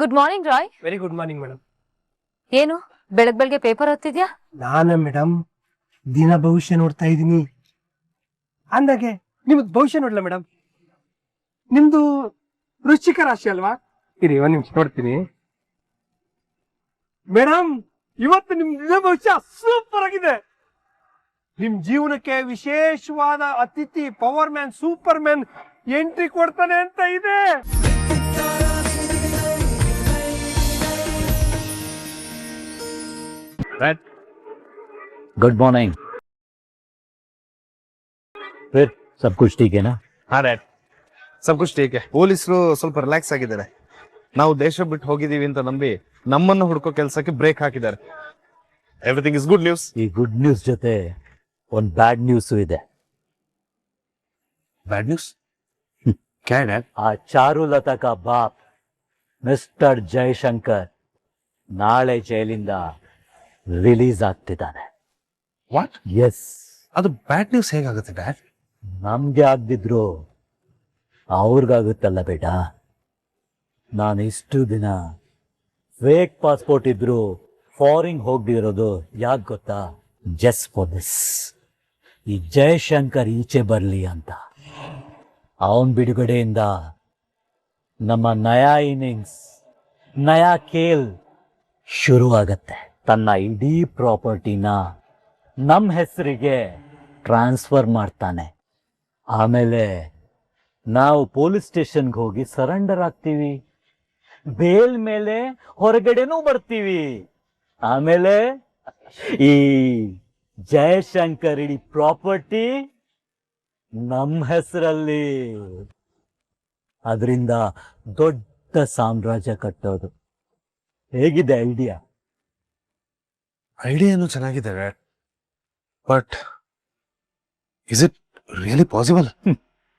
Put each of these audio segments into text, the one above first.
Good morning Roy. Very good morning madam. ಏನು ಬೆಳಗ್ಗೆ paper ಓದ್ತಿದ್ಯಾ? ನಾನ ಮೇಡಮ್ ದಿನ ಭವಿಷ್ಯ ನೋಡ್ತಾ ಇದ್ದೀನಿ. ಅಂದಾಗೆ ನಿಮ್ದು ಭವಿಷ್ಯ ನೋಡ್ಲ ಮೇಡಮ್? ನಿಮ್ದು ವೃಶ್ಚಿಕ ರಾಶಿ ಅಲ್ವಾ? ಇರಿ ಒಂದ್ ನಿಮಿಷ ನೋಡ್ತೀನಿ ಮೇಡಮ್. ಇವತ್ತು ನಿಮ್ ದಿನ ಭವಿಷ್ಯ ಸೂಪರ್ ಆಗಿದೆ. ನಿಮ್ ಜೀವನಕ್ಕೆ ವಿಶೇಷವಾದ ಅತಿಥಿ power man super man entry ಕೊಡ್ತಾನೆ ಅಂತ ಇದೆ. Good morning. फिर सब कुछ ठीक है ना? हाँ डैड, सब कुछ ठीक है. ಪೊಲೀಸರು ಸ್ವಲ್ಪ ರಿಲ್ಯಾಕ್ಸ್ ಆಗಿದ್ದಾರೆ. ನಾವು ದೇಶ ಬಿಟ್ಟು ಹೋಗಿದೀವಿ ಅಂತ ನಂಬಿ ನಮ್ಮನ್ನು ಹುಡುಕೋ ಕೆಲಸಕ್ಕೆ ಬ್ರೇಕ್ ಹಾಕಿದ್ದಾರೆ. Everything is good news. ಈ ಗುಡ್ ನ್ಯೂಸ್ ಜೊತೆ ಒಂದು ಬ್ಯಾಡ್ ನ್ಯೂಸ್ ಇದೆ. Bad news? क्या है डैड? ಆ ಚಾರುಲತಾ का ಬಾಪ್ ಮಿಸ್ಟರ್ ಜಯಶಂಕರ್ ನಾಳೆ ಜೈಲಿಂದ ರಿಲೀಸ್ ಆಗ್ತಿದ್ದಾನೆ. ವಾಟ್? ಎಸ್. ಅದು ಬ್ಯಾಡ್ ನ್ಯೂಸ್ ಹೇಗಾಗುತ್ತೆ ಡ್ಯಾಡ್? ನಮ್ಗೆ ಆಗದಿದ್ರು ಅವ್ರಿಗಾಗುತ್ತಲ್ಲ ಬೇಟ. ನಾನು ಇಷ್ಟು ದಿನ ಫೇಕ್ ಪಾಸ್ಪೋರ್ಟ್ ಇದ್ರು ಫಾರಿನ್ ಹೋಗ್ದಿರೋದು ಯಾಕೆ ಗೊತ್ತಾ? Just for this. ಈ ಜಯಶಂಕರ್ ಈಚೆ ಬರಲಿ ಅಂತ. ಅವನ್ ಬಿಡುಗಡೆಯಿಂದ ನಮ್ಮ ನಯಾ ಇನ್ನಿಂಗ್ಸ್, ನಯಾ ಖೇಲ್ ಶುರು ಆಗತ್ತೆ. ತನ್ನ ಇಡೀ ಪ್ರಾಪರ್ಟಿನ ನಮ್ಮ ಹೆಸರಿಗೆ ಟ್ರಾನ್ಸ್ಫರ್ ಮಾಡ್ತಾನೆ. ಆಮೇಲೆ ನಾವು ಪೊಲೀಸ್ ಸ್ಟೇಷನ್ಗೆ ಹೋಗಿ ಸರೆಂಡರ್ ಆಗ್ತೀವಿ. ಬೇಲ್ ಮೇಲೆ ಹೊರಗಡೆನೂ ಬರ್ತೀವಿ. ಆಮೇಲೆ ಈ ಜಯಶಂಕರ್ ಇಡೀ ಪ್ರಾಪರ್ಟಿ ನಮ್ಮ ಹೆಸರಲ್ಲಿ. ಅದರಿಂದ ದೊಡ್ಡ ಸಾಮ್ರಾಜ್ಯ ಕಟ್ಟೋದು. ಹೇಗಿದೆ ಐಡಿಯಾ? ಐಡಿಯಾನು ಚೆನ್ನಾಗಿದೆ dad, but is it really possible?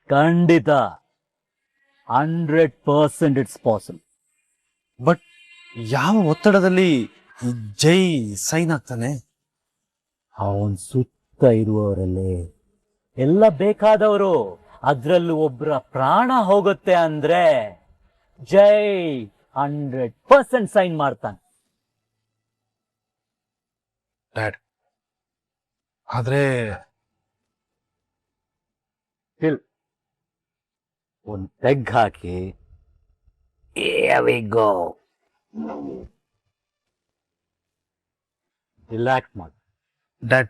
ಖಂಡಿತ 100% ಇಟ್ಸ್ ಪಾಸಿಬಲ್. ಬಟ್ ಯಾವ ಒತ್ತಡದಲ್ಲಿ ಜೈ ಸೈನ್ ಆಗ್ತಾನೆ? ಅವನ್ ಸುತ್ತ ಇರುವವರಲ್ಲಿ ಎಲ್ಲ ಬೇಕಾದವರು. ಅದ್ರಲ್ಲೂ ಒಬ್ಬರ ಪ್ರಾಣ ಹೋಗುತ್ತೆ ಅಂದ್ರೆ ಜೈ 100% ಸೈನ್ ಮಾಡ್ತಾನೆ. ಡ್ಯಾಡ್, ಆದ್ರೆ ಒಂದು ಪೆಗ್ ಹಾಕಿ ರಿಲ್ಯಾಕ್ಸ್ ಮಾಡಿ. ಡ್ಯಾಡ್,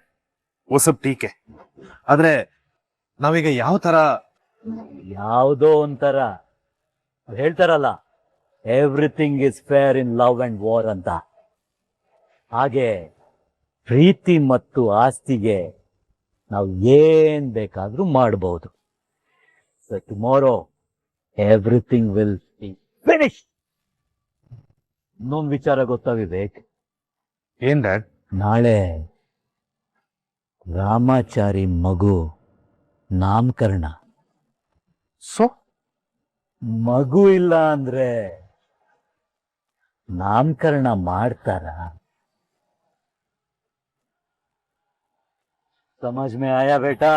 वो सब ठीक है, ಆದ್ರೆ ನಾವೀಗ ಯಾವ ತರ? ಯಾವುದೋ ಒಂಥರ ಹೇಳ್ತಾರಲ್ಲ, everything is fair in love and war ಅಂತ. ಹಾಗೆ ಪ್ರೀತಿ ಮತ್ತು ಆಸ್ತಿಗೆ ನಾವು ಏನ್ ಬೇಕಾದ್ರೂ ಮಾಡಬಹುದು. So tomorrow everything will be finish. ಇನ್ನೊಂದು ವಿಚಾರ ಗೊತ್ತಾ ವಿವೇಕ್? ಏನ್ ಡ್ಯಾಡ್? ನಾಳೆ ರಾಮಾಚಾರಿ ಮಗು ನಾಮಕರಣ. ಸೊ ಮಗು ಇಲ್ಲ ಅಂದ್ರೆ ನಾಮಕರಣ ಮಾಡ್ತಾರ? ಸಮझ में आया बेटा?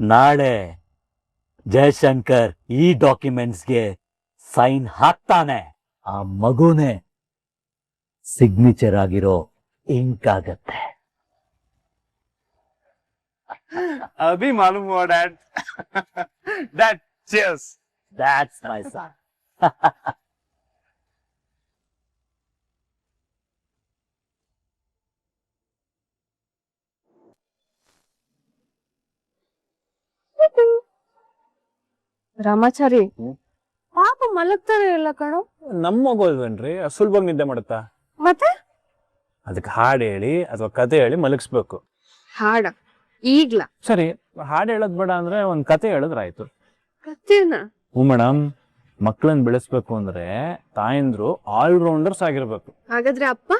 ನಾಳೆ ಜಯಶಂಕರ್ ಈ ಡಾಕ್ಯುಮೆಂಟ್ಸ್ಗೆ ಸೈನ್ ಹಾಕ್ತಾನೆ. ಆ ಮಗುನೇ ಸಿಗ್ನೇಚರ್ ಆಗಿರೋ ಇಂಕ್ ಆಗತ್ತೆ. अभी मालूम हुआ dad. Dad, cheers. That's my son. Ramachari ಪಾಪ ಮಲಗ್ತಾನೆ ಇಲ್ಲ ಕಣೋ. ನಮ್ಮ ಮಗು ಅಲ್ವೇನ್ರಿ ಸುಲಭವಾಗಿ ನಿದ್ದೆ ಮಾಡುತ್ತಾ? ಮತ್ತೆ ಅದಕ್ಕೆ ಹಾಡು ಹೇಳಿ ಅಥವಾ ಕತೆ ಹೇಳಿ ಮಲಗಿಸ್ಬೇಕು. ಹಾಡ ಈಗ್ಲ? ಸರಿ, ಹಾಡು ಹೇಳೋದ್ ಬೇಡ ಅಂದ್ರೆ ಒಂದ್ ಕತೆ ಹೇಳಿದ್ರಾಯ್ತು. ಕತ್ತೇನ? ಹ್ಞೂ ಮೇಡಮ್, ಮಕ್ಕಳನ್ನ ಬೆಳೆಸ್ಬೇಕು ಅಂದ್ರೆ ತಾಯಂದ್ರು ಆಲ್ರೌಂಡರ್ಸ್ ಆಗಿರ್ಬೇಕು. ಹಾಗಾದ್ರೆ ಅಪ್ಪ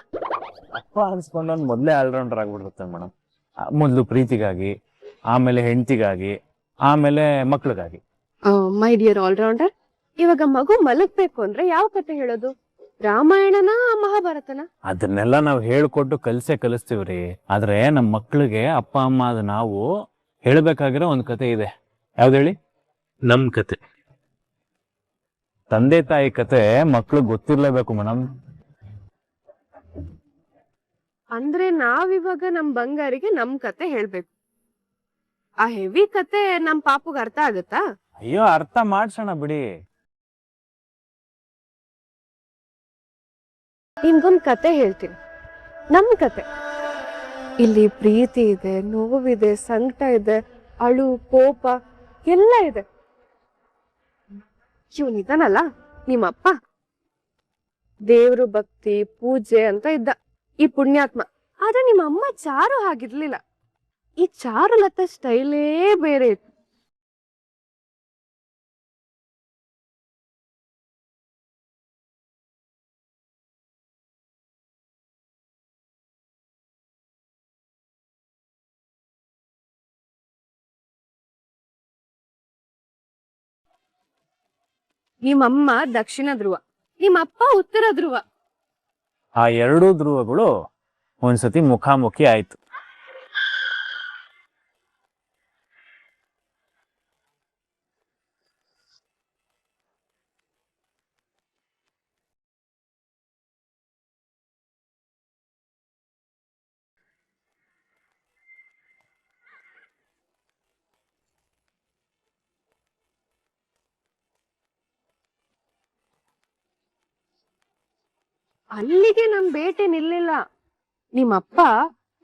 ಅಪ್ಪ ಅನ್ಸ್ಕೊಂಡ್ ಮೊದ್ಲೇ ಆಲ್ರೌಂಡರ್ ಆಗ್ಬಿಡುತ್ತೆ ಮೇಡಮ್. ಮೊದ್ಲು ಪ್ರೀತಿಗಾಗಿ, ಆಮೇಲೆ ಹೆಂಡತಿಗಾಗಿ, ಆಮೇಲೆ ಮಕ್ಳಿಗಾಗಿ. ಮೈ ಡಿಯರ್ ಆಲ್ರೌಂಡರ್, ಇವಾಗ ಮಗು ಮಲಗ್ಬೇಕು ಅಂದ್ರೆ ಯಾವ ಕತೆ ಹೇಳೋದು? ರಾಮಾಯಣನ ಮಹಾಭಾರತನ? ಅದನ್ನೆಲ್ಲ ನಾವು ಹೇಳ್ಕೊಟ್ಟು ಕಲಿಸ್ತೀವ್ರಿ. ಆದ್ರೆ ನಮ್ಮ ಮಕ್ಳಿಗೆ ಅಪ್ಪ ಅಮ್ಮ ಅದು ನಾವು ಹೇಳ್ಬೇಕಾಗಿರೋ ಒಂದ್ ಕತೆ ಇದೆ. ಯಾವ್ದು ಹೇಳಿ? ನಮ್ ಕತೆ. ತಂದೆ ತಾಯಿ ಕತೆ ಮಕ್ಳು ಗೊತ್ತಿರ್ಲೇಬೇಕು ಮೇಡಮ್. ಅಂದ್ರೆ ನಾವಿವಾಗ ನಮ್ ಬಂಗಾರಿಗೆ ನಮ್ ಕತೆ ಹೇಳ್ಬೇಕು. ಆ ಹೆವಿ ಕತೆ ನಮ್ ಪಾಪುಗ್ ಅರ್ಥ ಆಗತ್ತಾ? ಅಯ್ಯೋ, ಅರ್ಥ ಮಾಡ್ಸೋಣ ಬಿಡಿ. ನಿಮ್ಗೊಂದ್ ಕತೆ ಹೇಳ್ತೀನಿ, ನಮ್ ಕತೆ. ಇಲ್ಲಿ ಪ್ರೀತಿ ಇದೆ, ನೋವಿದೆ, ಸಂಕಟ ಇದೆ, ಅಳು, ಕೋಪ ಎಲ್ಲ ಇದೆ. ಇವನಿದಾನಲ್ಲ ನಿಮ್ಮಪ್ಪ, ದೇವ್ರು, ಭಕ್ತಿ, ಪೂಜೆ ಅಂತ ಇದ್ದ ಈ ಪುಣ್ಯಾತ್ಮ. ಆದ್ರೆ ನಿಮ್ಮ ಅಮ್ಮ ಚಾರು ಹಾಗಿರ್ಲಿಲ್ಲ. ಈ ಚಾರುಲತ ಸ್ಟೈಲೇ ಬೇರೆ ಇತ್ತು. ನಿಮ್ಮಮ್ಮ ದಕ್ಷಿಣ ಧ್ರುವ, ನಿಮ್ಮಪ್ಪ ಉತ್ತರ ಧ್ರುವ. ಆ ಎರಡೂ ಧ್ರುವಗಳು ಒಂದ್ಸತಿ ಮುಖಾಮುಖಿ ಆಯ್ತು. ಅಲ್ಲಿಗೆ ನಮ್ ಬೇಟೆ ನಿಲ್ಲಿಲ್ಲ. ನಿಮ್ಮಪ್ಪ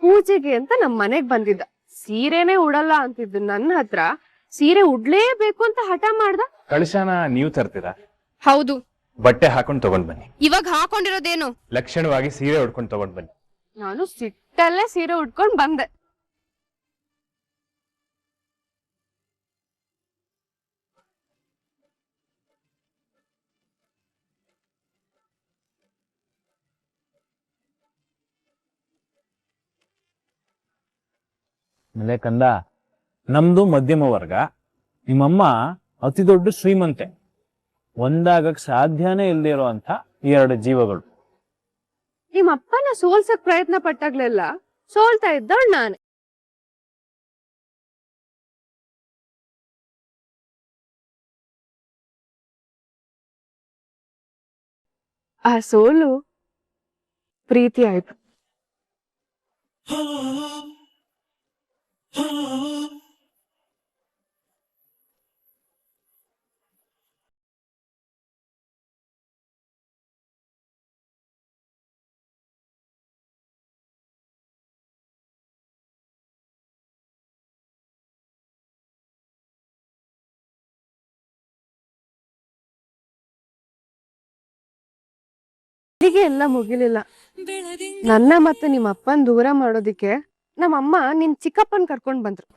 ಪೂಜೆಗೆ ಅಂತ ನಮ್ ಮನೆಗ್ ಬಂದಿದ್ದ. ಸೀರೆನೆ ಉಡಲ್ಲ ಅಂತಿದ್ದು ನನ್ನ ಹತ್ರ ಸೀರೆ ಉಡ್ಲೇಬೇಕು ಅಂತ ಹಠ ಮಾಡ್ದ. ಕಳಶಾನ ನೀವು ತರ್ತೀರಾ? ಹೌದು. ಬಟ್ಟೆ ಹಾಕೊಂಡ್ ತಗೊಂಡ್ ಬನ್ನಿ. ಇವಾಗ ಹಾಕೊಂಡಿರೋದೇನು? ಲಕ್ಷಣವಾಗಿ ಸೀರೆ ಉಡ್ಕೊಂಡು ತಗೊಂಡ್ ಬನ್ನಿ. ನಾನು ಸಿಟ್ಟಲ್ಲೇ ಸೀರೆ ಉಟ್ಕೊಂಡ್ ಬಂದೆ. ಆಮೇಲೆ ಕಂದ, ನಮ್ದು ಮಧ್ಯಮ ವರ್ಗ, ನಿಮ್ಮಮ್ಮ ಅತಿ ದೊಡ್ಡ ಶ್ರೀಮಂತೆ. ಒಂದಾಗಕ್ ಸಾಧ್ಯನೇ ಇಲ್ದೇ ಇರೋಂಥ ಎರಡು ಜೀವಗಳು. ನಿಮ್ಮಪ್ಪನ ಸೋಲ್ಸಕ್ ಪ್ರಯತ್ನ ಪಟ್ಟಾಗ್ಲೆಲ್ಲ ಸೋಲ್ತಾ ಇದ್ದವಳು ನಾನೇ. ಆ ಸೋಲು ಪ್ರೀತಿ ಆಯ್ತು. ಇಲ್ಲಿಗೆ ಎಲ್ಲ ಮುಗಿಲಿಲ್ಲ. ನನ್ನ ಮತ್ತೆ ನಿಮ್ಮ ಅಪ್ಪನ್ ದೂರ ಮಾಡೋದಿಕ್ಕೆ ನಮ್ಮಮ್ಮ ನಿನ್ ಚಿಕ್ಕಪ್ಪನ್ ಕರ್ಕೊಂಡ್ ಬಂದ್ರು.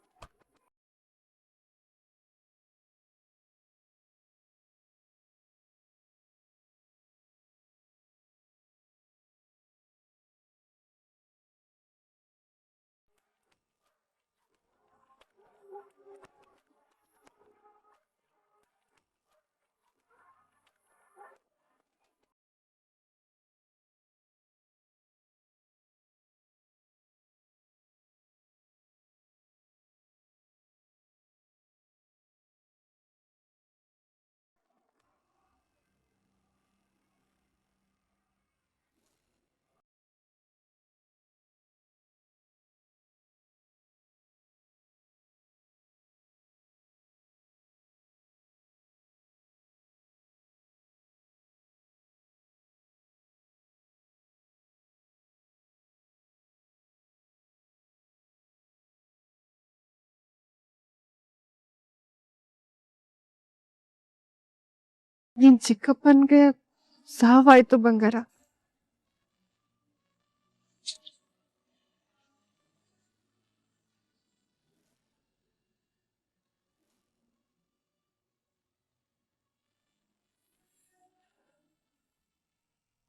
ನಿನ್ ಚಿಕ್ಕಪ್ಪನ್ಗೆ ಸಾವಾಯ್ತು ಬಂಗಾರ.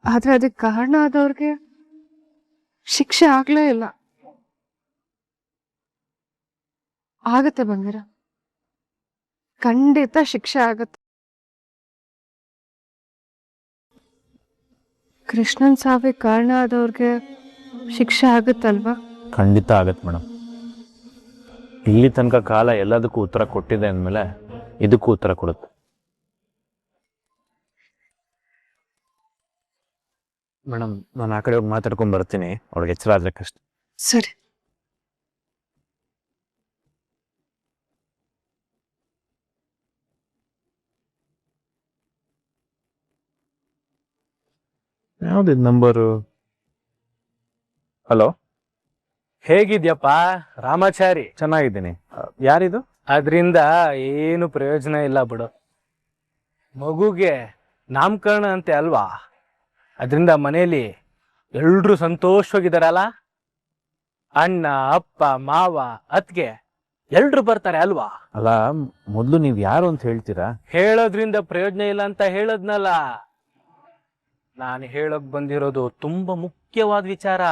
ಆದ್ರೆ ಅದಕ್ಕೆ ಕಾರಣ ಆದವ್ರಿಗೆ ಶಿಕ್ಷೆ ಆಗ್ಲೇ ಇಲ್ಲ. ಆಗತ್ತೆ ಬಂಗಾರ, ಖಂಡಿತ ಶಿಕ್ಷೆ ಆಗತ್ತೆ. ಕೃಷ್ಣನ್ ಸಾವಿಗೆ ಕಾರಣ ಆದವ್ರಿಗೆ ಶಿಕ್ಷೆ ಆಗುತ್ತಲ್ವಾ? ಖಂಡಿತ ಆಗತ್ತೆ ಮೇಡಮ್. ಇಲ್ಲಿ ತನಕ ಕಾಲ ಎಲ್ಲದಕ್ಕೂ ಉತ್ತರ ಕೊಟ್ಟಿದೆ ಅಂದಮೇಲೆ ಇದಕ್ಕೂ ಉತ್ತರ ಕೊಡುತ್ತೆ. ಮೇಡಮ್ ನಾನು ಆ ಕಡೆ ಹೋಗಿ ಮಾತಾಡ್ಕೊಂಡ್ ಬರ್ತೀನಿ, ಅವ್ಳಿಗೆ ಎಚ್ಚರ ಆದ್ರೆ ಕಷ್ಟ. ಸರಿ. ಯಾವ್ದಿದ್ ನಂಬರು? ಹಲೋ, ಹೇಗಿದ್ಯಪ್ಪ ರಾಮಾಚಾರಿ? ಚೆನ್ನಾಗಿದ್ದೀನಿ. ಯಾರಿದು? ಅದ್ರಿಂದ ಏನು ಪ್ರಯೋಜನ ಇಲ್ಲ ಬಿಡು. ಮಗುಗೆ ನಾಮಕರಣ ಅಂತೆ ಅಲ್ವಾ, ಅದರಿಂದ ಮನೆಯಲ್ಲಿ ಎಲ್ರೂ ಸಂತೋಷವಾಗಿದಾರಲ್ಲ. ಅಣ್ಣ, ಅಪ್ಪ, ಮಾವ, ಅತ್ಗೆ ಎಲ್ರು ಬರ್ತಾರೆ ಅಲ್ವಾ? ಅಲ್ಲ, ಮೊದ್ಲು ನೀವ್ ಯಾರು ಅಂತ ಹೇಳ್ತೀರಾ? ಹೇಳೋದ್ರಿಂದ ಪ್ರಯೋಜನ ಇಲ್ಲ ಅಂತ ಹೇಳದ್ನಲ್ಲ. ನಾನು ಹೇಳಕ್ ಬಂದಿರೋದು ತುಂಬಾ ಮುಖ್ಯವಾದ ವಿಚಾರ.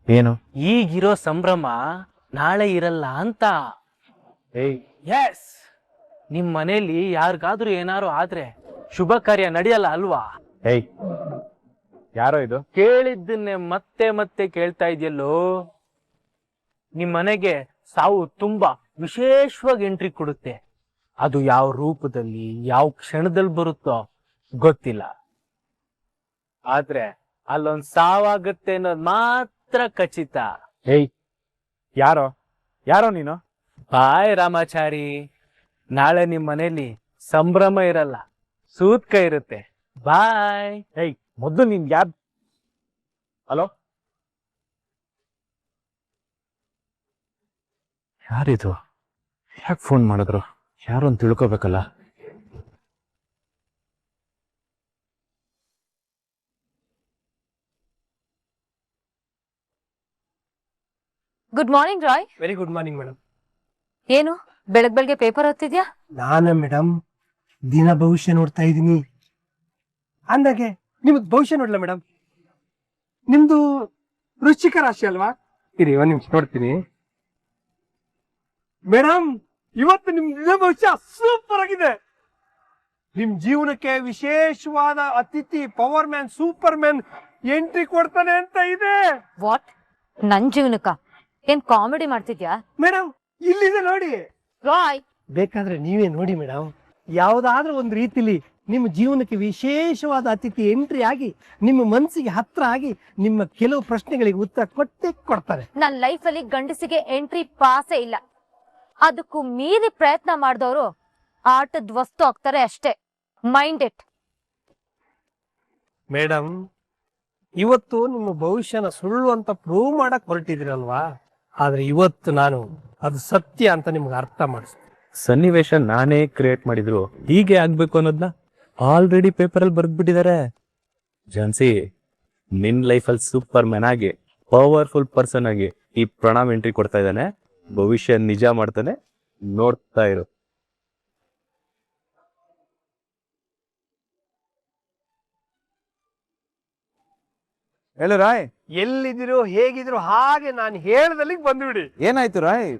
ಏನು? ಈಗಿರೋ ಸಂಭ್ರಮ ನಾಳೆ ಇರಲ್ಲ ಅಂತ. ಎಸ್, ನಿಮ್ ಮನೇಲಿ ಯಾರಿಗಾದ್ರೂ ಏನಾರು ಆದ್ರೆ ಶುಭ ಕಾರ್ಯ ನಡೆಯಲ್ಲ ಅಲ್ವಾ? ಏಯ್, ಯಾರೋ ಇದು? ಕೇಳಿದ್ದನ್ನೇ ಮತ್ತೆ ಮತ್ತೆ ಕೇಳ್ತಾ ಇದೆಯಲ್ಲೋ. ನಿಮ್ ಮನೆಗೆ ಸಾವು ತುಂಬಾ ವಿಶೇಷವಾಗಿ ಎಂಟ್ರಿ ಕೊಡುತ್ತೆ. ಅದು ಯಾವ ರೂಪದಲ್ಲಿ, ಯಾವ ಕ್ಷಣದಲ್ಲಿ ಬರುತ್ತೋ ಗೊತ್ತಿಲ್ಲ. ಆದ್ರೆ ಅಲ್ಲೊಂದ್ ಸಾವಾಗತ್ತೆ ಅನ್ನೋದು ಮಾತ್ರ ಖಚಿತ. ಏಯ್, ಯಾರೋ ಯಾರೋ ನೀನು? ಬಾಯ್ ರಾಮಾಚಾರಿ, ನಾಳೆ ನಿಮ್ ಮನೇಲಿ ಸಂಭ್ರಮ ಇರಲ್ಲ, ಸೂತ್ಕ ಇರುತ್ತೆ. ಬಾಯ್. ಏಯ್, ಮೊದ್ಲು ನೀನ್ ಯಾರ್? ಹಲೋ, ಯಾರಿದು? ಯಾಕೆ ಫೋನ್ ಮಾಡಿದ್ರು? ಯಾರು ಅಂತ ತಿಳ್ಕೊಬೇಕಲ್ಲ. Good morning Roy. Very good morning madam. ಏನು ಬೆಳಗ್ಗೆ ಪೇಪರ್ ಓದ್ತಿದ್ಯಾ? ನಾನ ಮೇಡಮ್ ದಿನ ಭವಿಷ್ಯ ನೋಡ್ತಾ ಇದ್ದೀನಿ. ಅಂದಾಗೆ ನಿಮ್ದು ಭವಿಷ್ಯ ನೋಡ್ಲ ಮೇಡಮ್? ನಿಮ್ದು ವೃಶ್ಚಿಕ ರಾಶಿ ಅಲ್ವಾ? ಇರಿ ಒಂದ್ ನಿಮಿಷ ನೋಡ್ತೀನಿ ಮೇಡಮ್. ಇವತ್ತು ನಿಮ್ ದಿನ ಭವಿಷ್ಯ ಸೂಪರ್ ಆಗಿದೆ. ನಿಮ್ ಜೀವನಕ್ಕೆ ವಿಶೇಷವಾದ ಅತಿಥಿ, power man, super man entry ಕೊಡ್ತಾನೆ ಅಂತ ಇದೆ. ವಾಟ್? ನನ್ ಜೀವನಕ್ಕ ಏನ್ ಕಾಮಿಡಿ ಮಾಡ್ತಿದ್ಯಾ? ಮೇಡಮ್ ಇಲ್ಲಿದೆ ನೋಡಿ. ರಾಯ್, ಬೇಕಾದ್ರೆ ನೀವೇ ನೋಡಿ ಮೇಡಮ್. ಯಾವ್ದಾದ್ರೂ ಒಂದು ರೀತಿಲಿ ನಿಮ್ಮ ಜೀವನಕ್ಕೆ ವಿಶೇಷವಾದ ಅತಿಥಿ ಎಂಟ್ರಿ ಆಗಿ ನಿಮ್ಮ ಮನಸ್ಸಿಗೆ ಹತ್ರ ಆಗಿ ನಿಮ್ಮ ಕೆಲವು ಪ್ರಶ್ನೆಗಳಿಗೆ ಉತ್ತರ ಕೊಡ್ತಾರೆ. ನನ್ ಲೈಫ್ ಅಲ್ಲಿ ಗಂಡಸಿಗೆ ಎಂಟ್ರಿ ಪಾಸೇ ಇಲ್ಲ. ಅದಕ್ಕೂ ಮೀರಿ ಪ್ರಯತ್ನ ಮಾಡಿದವರು ಆಟದ ವಸ್ತು ಆಗ್ತಾರೆ ಅಷ್ಟೇ. Mind it. ಮೇಡಮ್ ಇವತ್ತು ನಿಮ್ಮ ಭವಿಷ್ಯನ ಸುಳ್ಳು ಅಂತ ಪ್ರೂವ್ ಮಾಡಕ್ ಹೊರಟಿದಿರಲ್ವಾ? ಆದ್ರೆ ಇವತ್ತು ನಾನು ಅದು ಸತ್ಯ ಅಂತ ನಿಮ್ಗೆ ಅರ್ಥ ಮಾಡಿಸ್ತೀನಿ. ಸನ್ನಿವೇಶ ನಾನೇ ಕ್ರಿಯೇಟ್ ಮಾಡಿದ್ರು ಹೀಗೆ ಆಗ್ಬೇಕು ಅನ್ನೋದನ್ನ ಆಲ್ರೆಡಿ ಪೇಪರ್ ಅಲ್ಲಿ ಬರ್ದ್ಬಿಟ್ಟಿದ್ದಾರೆ. ಜಾನ್ಸಿ, ನಿನ್ ಲೈಫಲ್ಲಿ ಸೂಪರ್ ಮ್ಯಾನ್ ಆಗಿ, ಪವರ್ಫುಲ್ ಪರ್ಸನ್ ಆಗಿ ಈ ಪ್ರಣಾಮ್ ಎಂಟ್ರಿ ಕೊಡ್ತಾ ಇದ್ದಾನೆ. ಭವಿಷ್ಯ ನಿಜ ಮಾಡ್ತಾನೆ, ನೋಡ್ತಾ ಇರು. ಹೇಳು ರಾಯ್. ಎಲ್ಲಿದ್ದೀರೋ ಹೇಗಿದ್ರು ಹಾಗೆ ನಾನು ಹೇಳ್ದಲ್ಲಿಗೆ ಬಂದ್ಬಿಡಿ. ಏನಾಯ್ತು ರಾಯ್?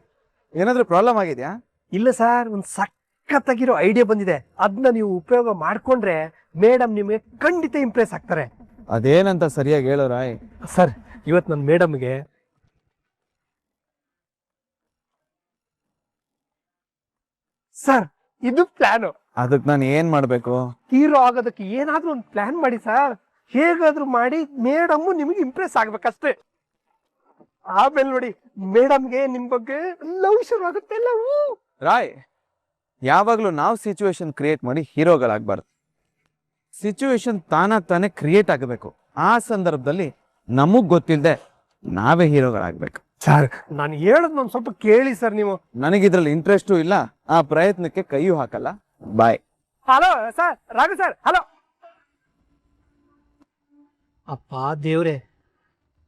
ಏನಾದ್ರೂ ಪ್ರಾಬ್ಲಮ್ ಆಗಿದ್ಯಾ? ಇಲ್ಲ ಸರ್, ಒಂದು ಸಖತ್ತಾಗಿರೋ ಐಡಿಯಾ ಬಂದಿದೆ. ಅದನ್ನ ನೀವು ಉಪಯೋಗ ಮಾಡ್ಕೊಂಡ್ರೆ ಮೇಡಮ್ ನಿಮಗೆ ಖಂಡಿತ ಇಂಪ್ರೆಸ್ ಆಗ್ತಾರೆ. ಅದೇನಂತ ಸರಿಯಾಗಿ ಹೇಳು ರಾಯ್. ಸರ್, ಇವತ್ತು ನನ್ನ ಮೇಡಮ್ಗೆ ಸರ್ ಇದು ಪ್ಲಾನು. ಅದಕ್ಕೆ ನಾನು ಏನ್ ಮಾಡ್ಬೇಕು? ಹೀರೋ ಆಗೋದಕ್ಕೆ ಏನಾದ್ರೂ ಒಂದು ಪ್ಲಾನ್ ಮಾಡಿ ಸರ್. ಹೇಗಾದ್ರೂ ಮಾಡಿ ಮೇಡಮ್ ನಿಮಗೆ ಇಂಪ್ರೆಸ್ ಆಗ್ಬೇಕಷ್ಟೇ. ಆಮೇಲೆ ನೋಡಿ ಮೇಡಮ್ಗೆ ನಿಮ್ ಬಗ್ಗೆ ಲವ್ ಶುರು ಆಗುತ್ತೆ. ರಾಯ್, ಯಾವಾಗ್ಲೂ ನಾವು ಸಿಚುವೇಶನ್ ಕ್ರಿಯೇಟ್ ಮಾಡಿ ಹೀರೋಗಳಾಗ್ಬಾರ್ದು. ಸಿಚುವೇಶನ್ ತಾನೇ ಕ್ರಿಯೇಟ್ ಆಗಬೇಕು. ಆ ಸಂದರ್ಭದಲ್ಲಿ ನಮಗ್ ಗೊತ್ತಿಲ್ಲದೆ ನಾವೇ ಹೀರೋಗಳಾಗ್ಬೇಕು. ಸರ್, ನಾನು ಹೇಳೋದು ಒಂದು ಸ್ವಲ್ಪ ಕೇಳಿ ಸರ್. ನೀವು ನನಗಿದ್ರಲ್ಲಿ ಇಂಟ್ರೆಸ್ಟು ಇಲ್ಲ, ಆ ಪ್ರಯತ್ನಕ್ಕೆ ಕೈಯೂ ಹಾಕಲ್ಲ. Bye. Hello sir, Raghu sir, hello. ಅಪ್ಪ ದೇವ್ರೆ,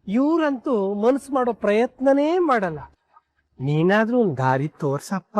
ಇವ್ರಂತೂ ಮನಸ್ಸು ಮಾಡೋ ಪ್ರಯತ್ನನೇ ಮಾಡಲ್ಲ. ನೀನಾದ್ರೂ ಒಂದು ದಾರಿ ತೋರ್ಸಪ್ಪ.